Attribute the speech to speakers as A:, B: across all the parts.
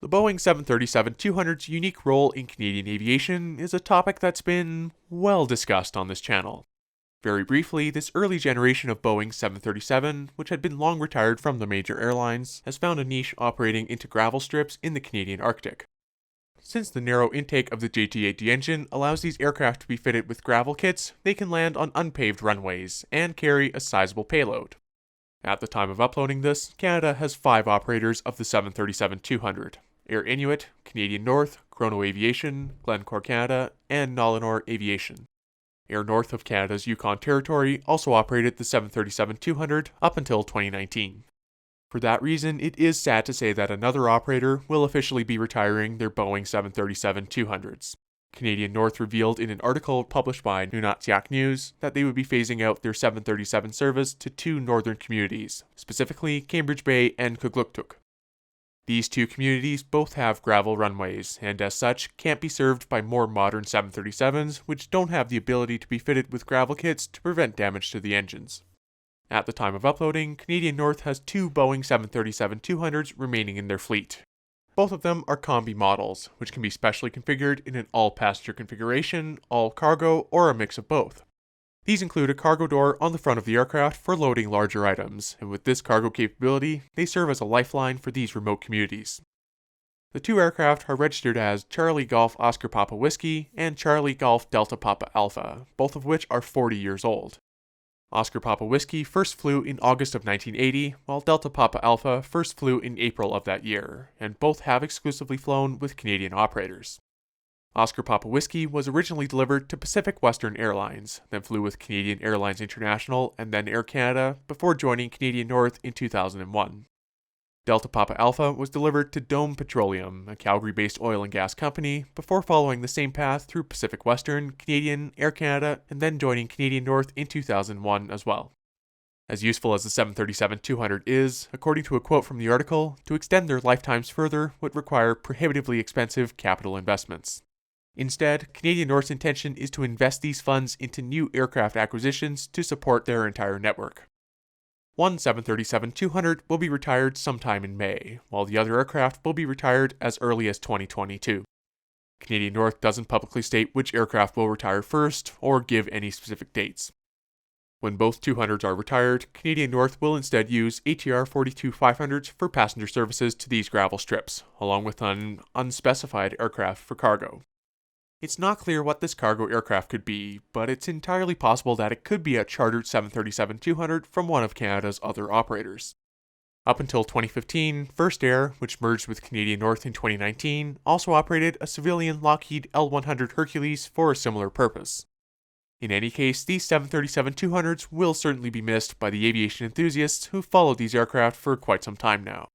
A: The Boeing 737-200's unique role in Canadian aviation is a topic that's been well discussed on this channel. Very briefly, this early generation of Boeing 737, which had been long retired from the major airlines, has found a niche operating into gravel strips in the Canadian Arctic. Since the narrow intake of the JT8D engine allows these aircraft to be fitted with gravel kits, they can land on unpaved runways and carry a sizable payload. At the time of uploading this, Canada has 5 operators of the 737-200. Air Inuit, Canadian North, Chrono Aviation, Glencore Canada, and Nolinor Aviation. Air North of Canada's Yukon Territory also operated the 737-200 up until 2019. For that reason, it is sad to say that another operator will officially be retiring their Boeing 737-200s. Canadian North revealed in an article published by Nunatsiaq News that they would be phasing out their 737 service to 2 northern communities, specifically Cambridge Bay and Kugluktuk. These 2 communities both have gravel runways, and as such, can't be served by more modern 737s, which don't have the ability to be fitted with gravel kits to prevent damage to the engines. At the time of uploading, Canadian North has 2 Boeing 737-200s remaining in their fleet. Both of them are combi models, which can be specially configured in an all-passenger configuration, all-cargo, or a mix of both. These include a cargo door on the front of the aircraft for loading larger items, and with this cargo capability, they serve as a lifeline for these remote communities. The 2 aircraft are registered as Charlie Golf Oscar Papa Whiskey and Charlie Golf Delta Papa Alpha, both of which are 40 years old. Oscar Papa Whiskey first flew in August of 1980, while Delta Papa Alpha first flew in April of that year, and both have exclusively flown with Canadian operators. Oscar Papa Whiskey was originally delivered to Pacific Western Airlines, then flew with Canadian Airlines International and then Air Canada before joining Canadian North in 2001. Delta Papa Alpha was delivered to Dome Petroleum, a Calgary-based oil and gas company, before following the same path through Pacific Western, Canadian, Air Canada, and then joining Canadian North in 2001 as well. As useful as the 737-200 is, according to a quote from the article, to extend their lifetimes further would require prohibitively expensive capital investments. Instead, Canadian North's intention is to invest these funds into new aircraft acquisitions to support their entire network. One 737-200 will be retired sometime in May, while the other aircraft will be retired as early as 2022. Canadian North doesn't publicly state which aircraft will retire first or give any specific dates. When both 200s are retired, Canadian North will instead use ATR 42-500s for passenger services to these gravel strips, along with an unspecified aircraft for cargo. It's not clear what this cargo aircraft could be, but it's entirely possible that it could be a chartered 737-200 from one of Canada's other operators. Up until 2015, First Air, which merged with Canadian North in 2019, also operated a civilian Lockheed L-100 Hercules for a similar purpose. In any case, these 737-200s will certainly be missed by the aviation enthusiasts who've followed these aircraft for quite some time now.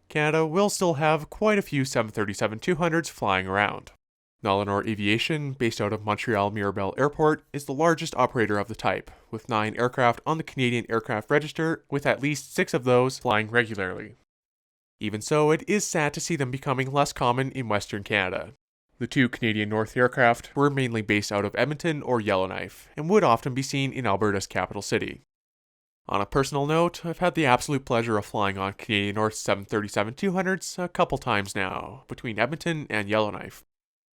A: Canada will still have quite a few 737-200s flying around. Nolinor Aviation, based out of Montreal Mirabel Airport, is the largest operator of the type, with 9 aircraft on the Canadian Aircraft Register, with at least 6 of those flying regularly. Even so, it is sad to see them becoming less common in Western Canada. The 2 Canadian North aircraft were mainly based out of Edmonton or Yellowknife, and would often be seen in Alberta's capital city. On a personal note, I've had the absolute pleasure of flying on Canadian North's 737-200s a couple times now, between Edmonton and Yellowknife.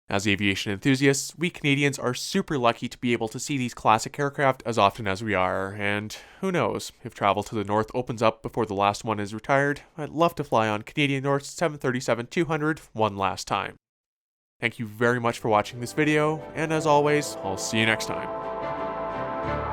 A: As aviation enthusiasts, we Canadians are super lucky to be able to see these classic aircraft as often as we are, and who knows, if travel to the north opens up before the last one is retired, I'd love to fly on Canadian North's 737-200 one last time. Thank you very much for watching this video, and as always, I'll see you next time.